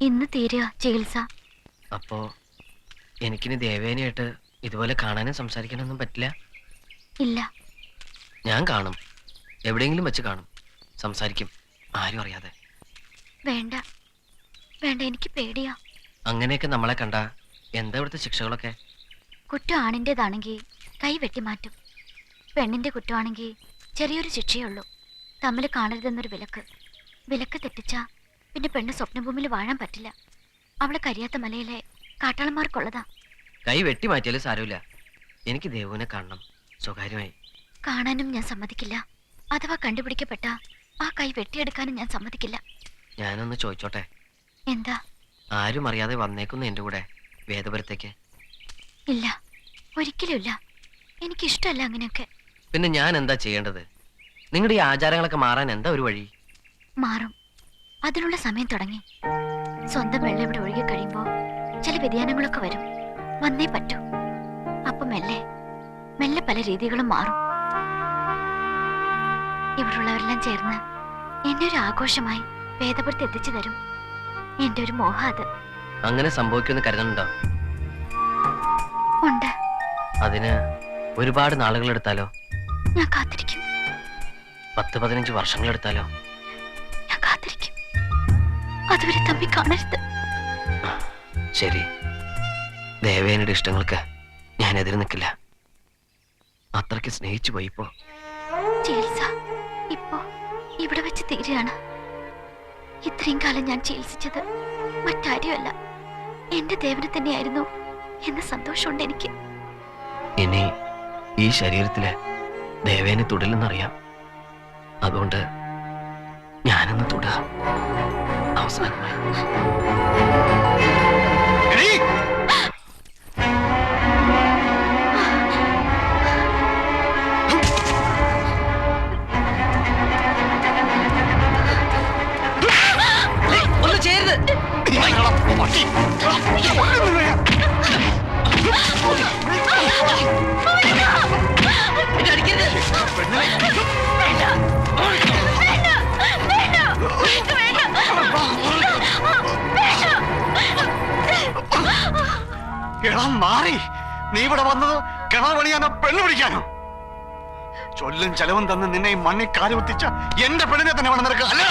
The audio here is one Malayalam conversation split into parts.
ഇന്ന് തീരുക ചികിത്സ. അപ്പോ എനിക്കിനി ദേവേനയായിട്ട് ഇതുപോലെ കാണാനും സംസാരിക്കാനൊന്നും പറ്റില്ല? ഇല്ല. ഞാൻ കാണും, എവിടെയെങ്കിലും വെച്ച് കാണും, സംസാരിക്കും, ആരും അറിയാതെ. വേണ്ട വേണ്ട, എനിക്ക് പേടിയാ. അങ്ങനെയൊക്കെ നമ്മളെ കണ്ട എന്താ ഇവിടുത്തെ ശിക്ഷകളൊക്കെ? കുറ്റം ആണിൻ്റെതാണെങ്കിൽ കൈ വെട്ടിമാറ്റും. പെണ്ണിന്റെ കുറ്റമാണെങ്കിൽ ചെറിയൊരു ശിക്ഷയുള്ളൂ. തമ്മിൽ കാണരുതെന്നൊരു വിലക്ക് തെറ്റിച്ചാ പിന്നെ പെണ്ണ് സ്വപ്നഭൂമിയിൽ വാഴാൻ പറ്റില്ല. അവളെ കരിയാത്ത മലയിലെ കാട്ടാളന്മാർക്കുള്ളതാ. കൈ വെട്ടി മാറ്റിയാലും സാരമില്ല, എനിക്ക് ദേവുവിനെ കാണണം, സ്വകാര്യമായി. കാണാനും ഞാൻ സമ്മതിക്കില്ല. അഥവാ കണ്ടുപിടിക്കപ്പെട്ട ആ കൈ വെട്ടിയെടുക്കാനും ഞാൻ സമ്മതിക്കില്ല. ഞാനൊന്ന് ചോദിച്ചോട്ടെ? എന്താ? ആരും അറിയാതെ വന്നേക്കുന്നു എന്റെ കൂടെ വേദപുരത്തേക്ക്? ഇല്ല, ഒരിക്കലും ഇല്ല. എനിക്കിഷ്ടമല്ല അങ്ങനെയൊക്കെ. പിന്നെ ഞാൻ എന്താ ചെയ്യേണ്ടത്? നിങ്ങളുടെ ഈ ആചാരങ്ങളൊക്കെ മാറാൻ എന്താ ഒരു വഴി? മാറും, അതിനുള്ള സമയം തുടങ്ങി. സ്വന്തം വെള്ളം ഇവിടെ ഒഴുകി കഴിയുമ്പോ ചില വ്യതിയാനങ്ങളൊക്കെ വരും, വന്നേ പറ്റൂ. അപ്പൊ മെല്ലെ മെല്ലെ പല രീതികളും മാറും. ഇവിടുള്ളവരെല്ലാം ചേർന്ന് എന്നെ ഒരു ആഘോഷമായി വേദപുരത്ത് എത്തിച്ചു തരും. എന്റെ ഒരു മോഹം അത്. അങ്ങനെ സംഭവിക്കുമെന്ന് കരുതുന്നുണ്ടോ? ഉണ്ട്. അതിന് ഒരുപാട് നാളുകൾ എടുത്താലോ? ഞാൻ കാത്തിരിക്കും. 10-15 വർഷങ്ങൾ എടുത്താലോ? ഞാൻ കാത്തിരിക്കും. അതുവരെ തമ്മി കാണരുത്. ശരി, ദേവേനയുടെ ഇഷ്ടങ്ങൾക്ക് ഞാൻ എതിര് നിൽക്കില്ല. അത്രയ്ക്ക് സ്നേഹിച്ചു പോയി. ഇപ്പോ ചികിത്സ ഇപ്പോ ഇവിടെ വെച്ച് തീരുകയാണ്. ഇത്രയും കാലം ഞാൻ ചികിത്സിച്ചത് മറ്റാരുമല്ല, എന്റെ ദേവനെ തന്നെയായിരുന്നു എന്ന സന്തോഷമുണ്ട് എനിക്ക്. ഇനി ഈ ശരീരത്തില് ദേവേനെ തൊടില്ലെന്നറിയാം. അതുകൊണ്ട് ഞാനൊന്ന് തൊടുക അവസാനമായി. ഒന്നും ചെയ്യരുത്. മാറി നീ ഇവിടെ വന്നത് കിണർ പണിയാനോ പെണ്ണു പിടിക്കാനോ? ചൊല്ലും ചെലവും തന്ന് നിന്നെ മണ്ണി കാലുകുത്തിച്ച എന്റെ പെണ്ണിനെ തന്നെ വേണം നിനക്ക്, അല്ല?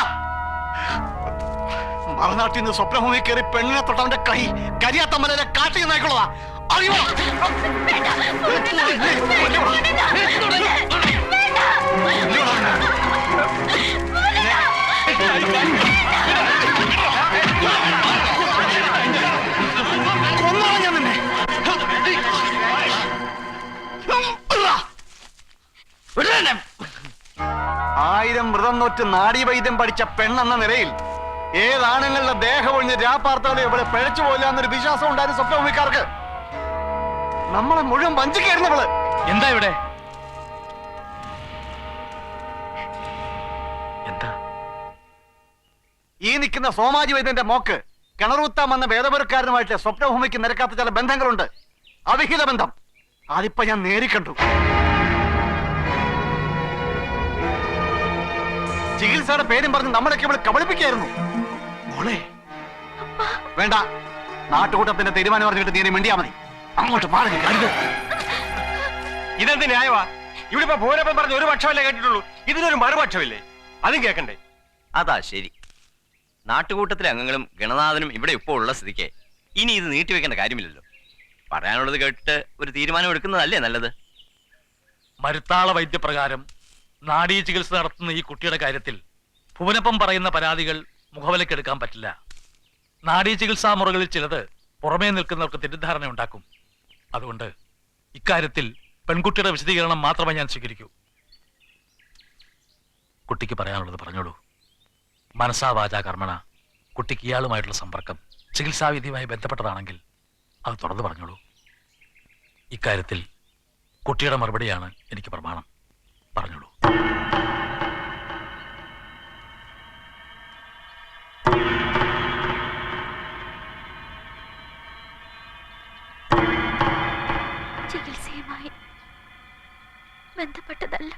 മറുനാട്ടിൽ നിന്ന് സ്വപ്നഭൂമി കയറി പെണ്ണിനെ തൊട്ടവന്റെ കൈ കരിയാത്തമ്മലെ കാട്ടിൽ നായിക്കൊള്ളതാ, അറിയോ? കൊന്നാണ് ഞാൻ നിന്നെ. ആയിരം വ്രതം നോറ്റ് നാഡീവൈദ്യം പഠിച്ച പെണ്ണെന്ന നിലയിൽ ഏതാണുങ്ങളുടെ ദേഹം ഒഴിഞ്ഞ് രാപ്പാർത്തകളെ ഇവിടെ പിഴച്ചു പോയില്ല എന്നൊരു വിശ്വാസം ഉണ്ടായിരുന്നു സ്വപ്നഭൂമിക്കാർക്ക്. നമ്മളെ മുഴുവൻ വഞ്ചിക്കായിരുന്നവള്. എന്താ ഇവിടെ? എന്താ ഈ നിൽക്കുന്ന സോമാജി വൈദ്യന്റെ മോക്ക് കിണറുത്താൻ വന്ന വേദപുരക്കാരനുമായിട്ട് സ്വപ്നഭൂമിക്ക് നിരക്കാത്ത ചില ബന്ധങ്ങളുണ്ട്, അവിഹിത ബന്ധം. അതിപ്പോ ഞാൻ നേരിക്കണ്ടു. ചികിത്സയുടെ പേരും പറഞ്ഞ് നമ്മളൊക്കെ ഇവിടെ കബളിപ്പിക്കായിരുന്നു. മോളെ വേണ്ട, നാട്ടുകൂട്ടത്തിന്റെ തീരുമാനം പറഞ്ഞിട്ട് നീ മിണ്ടിയാ മതി. അങ്ങോട്ട് പാടുക. ഇതെന്ത് ന്യായവാ? ഇവിടെ ഇപ്പൊ ഭൂരപ്പം പറഞ്ഞ ഒരു പക്ഷമല്ലേ കേട്ടിട്ടുള്ളൂ, ഇതിനൊരു മറുപക്ഷമില്ലേ? അതും കേൾക്കണ്ടേ? അതാ ശരി. നാട്ടുകൂട്ടത്തിലെ അംഗങ്ങളും ഗണനാഥനും ഇവിടെ ഇപ്പോൾ ഉള്ള സ്ഥിതിക്ക് ഇനി ഇത് നീട്ടിവെക്കേണ്ട കാര്യമില്ലല്ലോ. പറയാനുള്ളത് കേട്ടിട്ട് ഒരു തീരുമാനം എടുക്കുന്നതല്ലേ നല്ലത്. മരുത്താള വൈദ്യപ്രകാരം നാഡീ ചികിത്സ നടത്തുന്ന ഈ കുട്ടിയുടെ കാര്യത്തിൽ ഭുവനപ്പം പറയുന്ന പരാതികൾ മുഖവിലക്കെടുക്കാൻ പറ്റില്ല. നാഡീ ചികിത്സാ മുറകളിൽ ചിലത് പുറമേ നിൽക്കുന്നവർക്ക് തെറ്റിദ്ധാരണ ഉണ്ടാക്കും. അതുകൊണ്ട് ഇക്കാര്യത്തിൽ പെൺകുട്ടിയുടെ വിശദീകരണം മാത്രമേ ഞാൻ സ്വീകരിക്കൂ. കുട്ടിക്ക് പറയാനുള്ളത് പറഞ്ഞോളൂ. മനസാ വാചാ കർമ്മണ കുട്ടിക്ക് ഇയാളുമായിട്ടുള്ള സമ്പർക്കം ചികിത്സാവിധിയുമായി ബന്ധപ്പെട്ടതാണെങ്കിൽ അത് തുറന്നു പറഞ്ഞോളൂ. ഇക്കാര്യത്തിൽ കുട്ടിയുടെ മറുപടിയാണ് എനിക്ക് പ്രമാണം. പറഞ്ഞോളൂ. ചികിത്സയുമായി ബന്ധപ്പെട്ടതല്ല.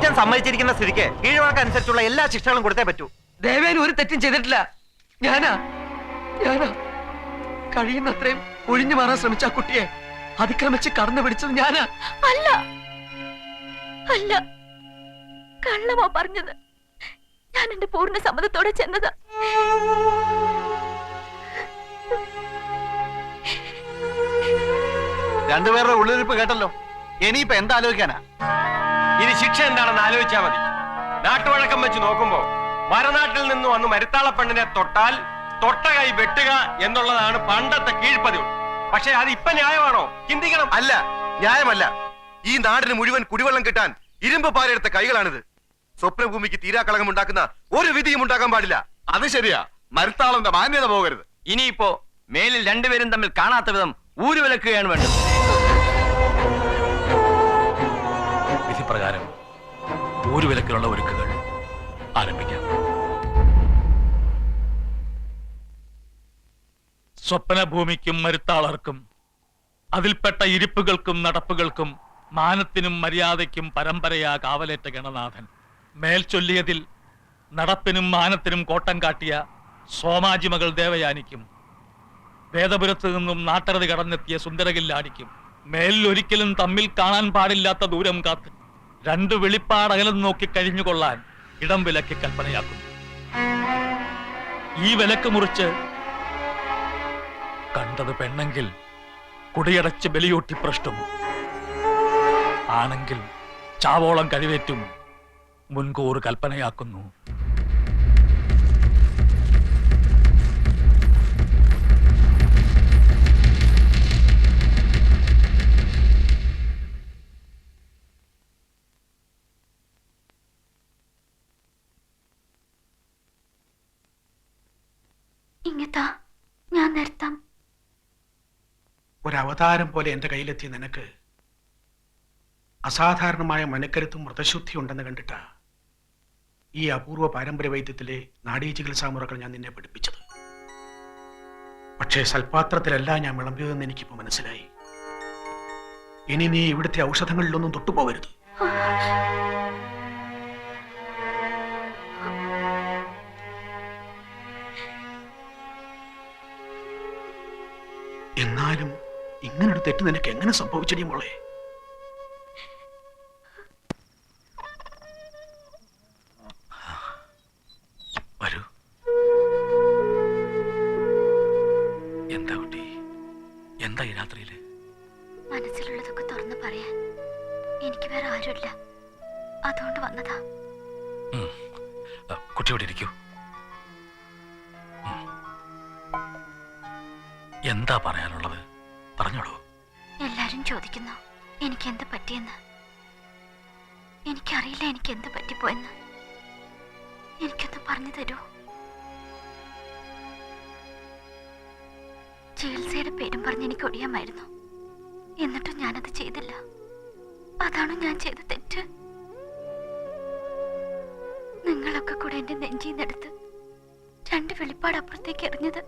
കുറ്റം സമ്മതിച്ചിരിക്കുന്ന സ്ഥിതിക്ക് കീഴ്വഴക്കനുസരിച്ചുള്ള എല്ലാ ശിക്ഷകളും കൊടുത്തേ പറ്റൂ. ദേവേന് ഒരു തെറ്റും ചെയ്തിട്ടില്ല. ഞാനാ കഴിയുന്നത്രയും ഒഴിഞ്ഞു മാറാൻ ശ്രമിച്ച ആ കുട്ടിയെ അതിക്രമിച്ച് കടന്നു പിടിച്ചത് ഞാനാ. അല്ല അല്ല, കള്ളമാ പറഞ്ഞത്. ഞാൻ എന്റെ പൂർണ്ണ സമ്മതത്തോടെ ചെന്നതാ. രണ്ടുപേരുടെ ഉള്ളിരിപ്പ് കേട്ടല്ലോ. ഇനിയിപ്പോ എന്താ ആലോചിക്കാനാ? ഇനി ശിക്ഷ എന്താണെന്ന് ആലോചിച്ചാ മതി. നാട്ടുവഴക്കം വെച്ച് നോക്കുമ്പോ മരനാട്ടിൽ നിന്ന് വന്ന് മരുത്താള പെണ്ണിനെ തൊട്ടാൽ തൊട്ട കൈ വെട്ടുക എന്നുള്ളതാണ് പണ്ടത്തെ കീഴ്പതിവ്. പക്ഷെ അത് ഇപ്പൊ ന്യായമാണോ? ചിന്തിക്കണം. അല്ല, ന്യായമല്ല. ഈ നാടിന് മുഴുവൻ കുടിവെള്ളം കിട്ടാൻ ഇരുമ്പ് പാരെടുത്ത കൈകളാണിത്. സ്വപ്നഭൂമിക്ക് തീരാക്കളങ്കം ഉണ്ടാക്കുന്ന ഒരു വിധിയും ഉണ്ടാക്കാൻ പാടില്ല. അത് ശരിയാ. മരുത്താളന്റെ മാന്യത പോകരുത്. ഇനിയിപ്പോ മേലിൽ രണ്ടുപേരും തമ്മിൽ കാണാത്ത വിധം ഊരുവിലക്കുകയാണ് വേണ്ടത്. വിധിപ്രകാരം ഊരുവിലക്കിനുള്ള ഒരുക്കുകൾ ആരംഭിക്കാം. സ്വപ്നഭൂമിക്കും മരുത്താളർക്കും അതിൽപ്പെട്ട ഇരിപ്പുകൾക്കും നടപ്പുകൾക്കും മാനത്തിനും മര്യാദയ്ക്കും പരമ്പരയാ കാവലേറ്റ ഗണനാഥൻ മേൽ ചൊല്ലിയതിൽ നടപ്പിനും മാനത്തിനും കോട്ടം കാട്ടിയ സോമാജിമകൾ ദേവയാനിക്കും വേദപുരത്ത് നിന്നും നാട്ടറതി കടന്നെത്തിയ സുന്ദരകില്ലാടിക്കും മേലിൽ ഒരിക്കലും തമ്മിൽ കാണാൻ പാടില്ലാത്ത ദൂരം കാത്ത് രണ്ടു വെളിപ്പാടകലം നോക്കി കഴിഞ്ഞുകൊള്ളാൻ ഇടം വിലക്ക് കൽപ്പനയാക്കുന്നു. ഈ വിലക്ക് മുറിച്ച് കണ്ടത് പെണ്ണെങ്കിൽ കുടിയടച്ച് ബലിയൂട്ടി പ്രഷ്ടും, ആണെങ്കിൽ ചാവോളം കഴിവേറ്റും മുൻകൂർ കൽപ്പനയാക്കുന്നു. ഇങ്ങത്താ, ഞാൻ നിർത്താം. ഒരവതാരം പോലെ എന്റെ കയ്യിലെത്തിയ നിനക്ക് അസാധാരണമായ മനക്കരുത്തും വ്രതശുദ്ധി ഉണ്ടെന്ന് കണ്ടിട്ടാ ഈ അപൂർവ പാരമ്പര്യ വൈദ്യത്തിലെ നാഡീ ചികിത്സാ മുറകൾ ഞാൻ നിന്നെ പഠിപ്പിച്ചത്. പക്ഷേ സൽപാത്രത്തിലല്ല ഞാൻ വിളമ്പിയതെന്ന് എനിക്കിപ്പോ മനസ്സിലായി. ഇനി നീ ഇവിടുത്തെ ഔഷധങ്ങളിലൊന്നും തൊട്ടുപോകരുത്. എന്നാലും ഇങ്ങനൊരു തെറ്റ് നിനക്ക് എങ്ങനെ സംഭവിച്ചടി മോളെ? വരൂ. എന്താ കുട്ടി, എന്താ ഈ രാത്രിയില്? മനസ്സിലുള്ളതൊക്കെ തുറന്നു പറയാൻ എനിക്ക് വേറെ ആരുമില്ല, അതുകൊണ്ട് വന്നതാ. കുട്ടിയോട് ഇരിക്കൂ. എന്താ പറയാനുള്ളത്? പറഞ്ഞോളൂ. എല്ലാരും ചോദിക്കുന്നു എനിക്ക് എന്ത് പറ്റിയെന്ന്. എനിക്കറിയില്ല എനിക്ക് എന്ത് പറ്റിപ്പോയെന്ന്. എനിക്കൊന്ന് പറഞ്ഞു തരൂ. ചികിത്സയുടെ പേരും പറഞ്ഞ് എനിക്ക് ഒടിയാമായിരുന്നു. എന്നിട്ടും ഞാനത് ചെയ്തില്ല. അതാണോ ഞാൻ ചെയ്ത തെറ്റ്? നിങ്ങളൊക്കെ കൂടെ എന്റെ നെഞ്ചിന്നെടുത്ത് രണ്ട് വെളിപ്പാട് അപ്പുറത്തേക്ക് എറിഞ്ഞത്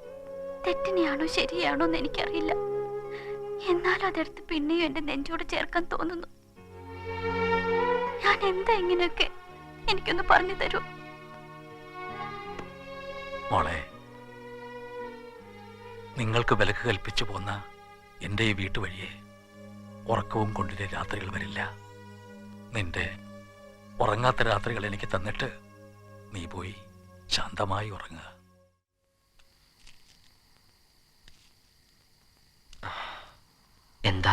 തെറ്റിനെയാണോ ശരിയാണോ എന്ന് എനിക്കറിയില്ല. എന്നാലും അതെടുത്ത് പിന്നെയും എന്റെ നെഞ്ചോട് ചേർക്കാൻ തോന്നുന്നു. ഞാൻ എന്താ ഇങ്ങനെയൊക്കെ? എനിക്കൊന്ന് പറഞ്ഞു തരൂ. മോളെ, നിങ്ങൾക്ക് വിലക്ക് കൽപ്പിച്ചു പോന്ന എന്റെ ഈ വീട്ടുവഴിയെ ഉറക്കവും കൊണ്ടിലെ രാത്രികൾ വരില്ല. നിന്റെ ഉറങ്ങാത്ത രാത്രികൾ എനിക്ക് തന്നിട്ട് നീ പോയി ശാന്തമായി ഉറങ്ങുക. എന്താ?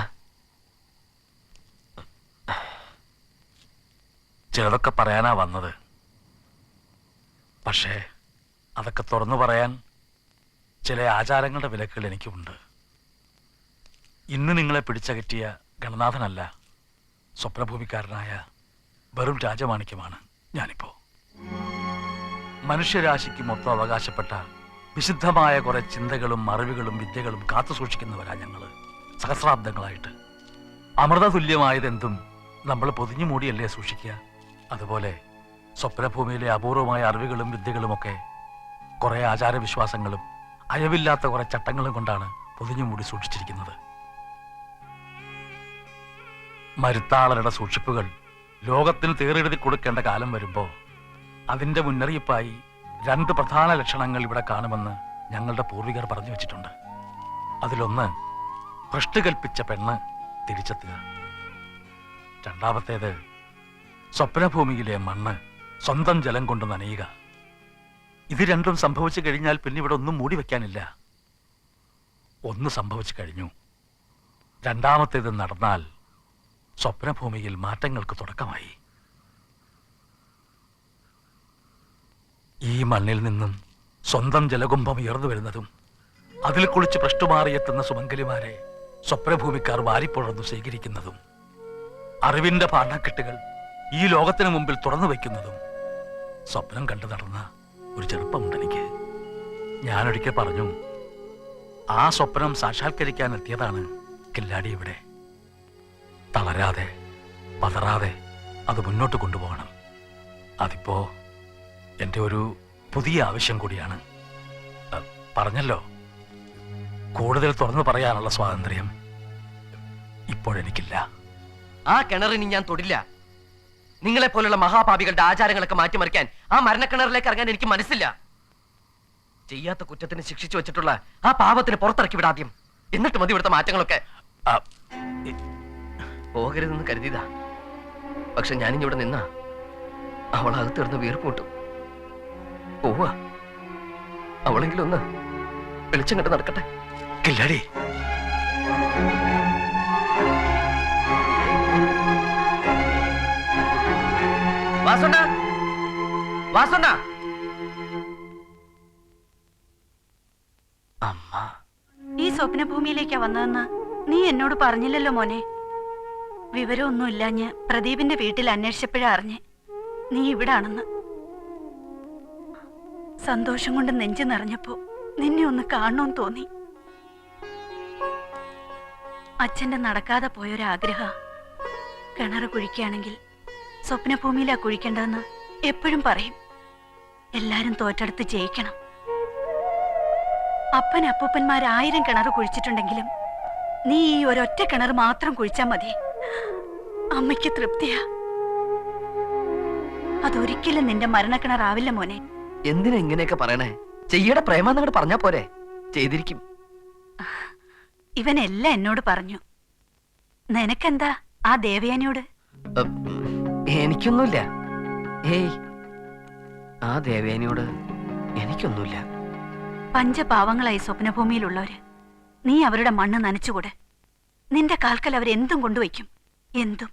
ചിലതൊക്കെ പറയാനാ വന്നത്. പക്ഷേ അതൊക്കെ തുറന്നു പറയാൻ ചില ആചാരങ്ങളുടെ വിലക്കുകൾ എനിക്കുമുണ്ട്. ഇന്ന് നിങ്ങളെ പിടിച്ചകറ്റിയ ഗണനാഥനല്ല, സ്വപ്നഭൂമിക്കാരനായ വെറും രാജമാണിക്യമാണ് ഞാനിപ്പോ. മനുഷ്യരാശിക്ക് മൊത്തം അവകാശപ്പെട്ട വിശുദ്ധമായ കുറെ ചിന്തകളും അറിവുകളും വിദ്യകളും കാത്തു സൂക്ഷിക്കുന്നവരാ ഞങ്ങള്. സഹസ്രാബ്ദങ്ങളായിട്ട് അമൃതതുല്യമായതെന്തും നമ്മൾ പൊതിഞ്ഞു മൂടിയല്ലേ സൂക്ഷിക്കുക. അതുപോലെ സ്വപ്നഭൂമിയിലെ അപൂർവമായ അറിവുകളും വിദ്യകളുമൊക്കെ കുറെ ആചാരവിശ്വാസങ്ങളും അയവില്ലാത്ത കുറെ ചട്ടങ്ങളും കൊണ്ടാണ് പൊതിഞ്ഞു മൂടി സൂക്ഷിച്ചിരിക്കുന്നത്. മരുത്താളരുടെ സൂക്ഷിപ്പുകൾ ലോകത്തിന് തീറെഴുതി കൊടുക്കേണ്ട കാലം വരുമ്പോ അതിന്റെ മുന്നറിയിപ്പായി 2 പ്രധാന ലക്ഷണങ്ങൾ ഇവിടെ കാണുമെന്ന് ഞങ്ങളുടെ പൂർവികർ പറഞ്ഞു വെച്ചിട്ടുണ്ട്. അതിലൊന്ന് ഭ്രഷ്ട് കൽപ്പിച്ച പെണ്ണ് തിരിച്ചെത്തുക. രണ്ടാമത്തേത് സ്വപ്നഭൂമിയിലെ മണ്ണ് സ്വന്തം ജലം കൊണ്ട് നനയുക. ഇത് രണ്ടും സംഭവിച്ചു കഴിഞ്ഞാൽ പിന്നെ ഇവിടെ ഒന്നും മൂടി വെക്കാനില്ല. ഒന്ന് സംഭവിച്ചു കഴിഞ്ഞു. രണ്ടാമത്തേത് നടന്നാൽ സ്വപ്നഭൂമിയിൽ മാറ്റങ്ങൾക്ക് തുടക്കമായി. ഈ മണ്ണിൽ നിന്നും സ്വന്തം ജലകുംഭം ഉയർന്നു വരുന്നതും അതിൽ കുളിച്ച് ഭ്രഷ്ടുമാറിയെത്തുന്ന സുമംഗലിമാരെ സ്വപ്നഭൂമിക്കാർ വാരിപ്പുഴർന്നു സ്വീകരിക്കുന്നതും അറിവിന്റെ പാഠക്കെട്ടുകൾ ഈ ലോകത്തിന് മുമ്പിൽ തുറന്നു വയ്ക്കുന്നതും സ്വപ്നം കണ്ടു നടന്ന ഒരു ചെറുപ്പമുണ്ട് എനിക്ക്. ഞാനൊരിക്കൽ പറഞ്ഞു, ആ സ്വപ്നം സാക്ഷാത്കരിക്കാൻ എത്തിയതാണ് കില്ലാടി ഇവിടെ. തളരാതെ പതറാതെ അത് മുന്നോട്ട് കൊണ്ടുപോകണം. അതിപ്പോ എൻ്റെ ഒരു പുതിയ ആവശ്യം കൂടിയാണ്. പറഞ്ഞല്ലോ, കൂടുതൽ തുറന്നു പറയാനുള്ള സ്വാതന്ത്ര്യം ഇപ്പോഴെനിക്കില്ല. ആ കിണറിന് ഞാൻ തൊടില്ല. നിങ്ങളെ പോലുള്ള മഹാപാപികളുടെ ആചാരങ്ങളൊക്കെ മാറ്റിമറിക്കാൻ ആ മരണക്കിണറിലേക്ക് ഇറങ്ങാൻ എനിക്ക് മനസ്സില്ല. ചെയ്യാത്ത കുറ്റത്തിന് ശിക്ഷിച്ചു വെച്ചിട്ടുള്ള ആ പാപത്തിന് പുറത്തിറക്കി വിടാദ്യം. എന്നിട്ട് മതി ഇവിടുത്തെ മാറ്റങ്ങളൊക്കെ. പോകരുതെന്ന് കരുതിയതാ. പക്ഷെ ഞാനിവിടെ നിന്നാ അവളകത്ത് തീർന്ന് വീർപ്പൂട്ടും. പോവാ, അവളെങ്കിലും ഒന്ന് വെളിച്ചം കണ്ട് നടക്കട്ടെ. കില്ലാടി, വാസുണ്ണ, വാസുണ്ണ. അമ്മ, ഈ സ്വപ്നഭൂമിയിലേക്കാ വന്നതെന്ന് നീ എന്നോട് പറഞ്ഞില്ലല്ലോ മോനെ. വിവരമൊന്നുമില്ലാഞ്ഞ് പ്രദീപിന്റെ വീട്ടിൽ അന്വേഷിച്ചപ്പോഴാ അറിഞ്ഞ് നീ ഇവിടാണെന്ന്. സന്തോഷം കൊണ്ട് നെഞ്ചു നിറഞ്ഞപ്പോ നിന്നെ ഒന്ന് കാണണമെന്ന് തോന്നി. അച്ഛന്റെ നടക്കാതെ പോയൊരാഗ്രഹ. കിണറ് കുഴിക്കുകയാണെങ്കിൽ സ്വപ്നഭൂമിയിലാ കുഴിക്കേണ്ടതെന്ന് എപ്പോഴും പറയും. എല്ലാരും തോറ്റെടുത്ത് ജയിക്കണം. അപ്പൻ അപ്പൂപ്പന്മാർ 1000 കിണർ കുഴിച്ചിട്ടുണ്ടെങ്കിലും നീ ഈ ഒരൊറ്റ കിണർ മാത്രം കുഴിച്ചാ മതി. അമ്മയ്ക്ക് തൃപ്തിയാ. അതൊരിക്കലും നിന്റെ മരണക്കിണറാവില്ല മോനെ. എന്തിനാ ഇങ്ങനെയൊക്കെ പറയണേ? ചെയ്യടെ പ്രേമാന്നങ്ങോട്ട് പറഞ്ഞാ പോരെ? ചെയ്തിരിക്കും. ഇവനെല്ലാം എന്നോട് പറഞ്ഞു. നിനക്കെന്താ ആ ദേവയാനിയോട്? എനിക്കൊന്നുമില്ല. ഏയ്, ആ ദേവേനിയോട് എനിക്കൊന്നുമില്ല. പഞ്ചപാവങ്ങളായി സ്വപ്നഭൂമിയിലുള്ളവര്. നീ അവരുടെ മണ്ണ് നനച്ചുകൂടെ? നിന്റെ കാൽക്കൽ അവരെന്തും കൊണ്ടുവയ്ക്കും. എന്തും.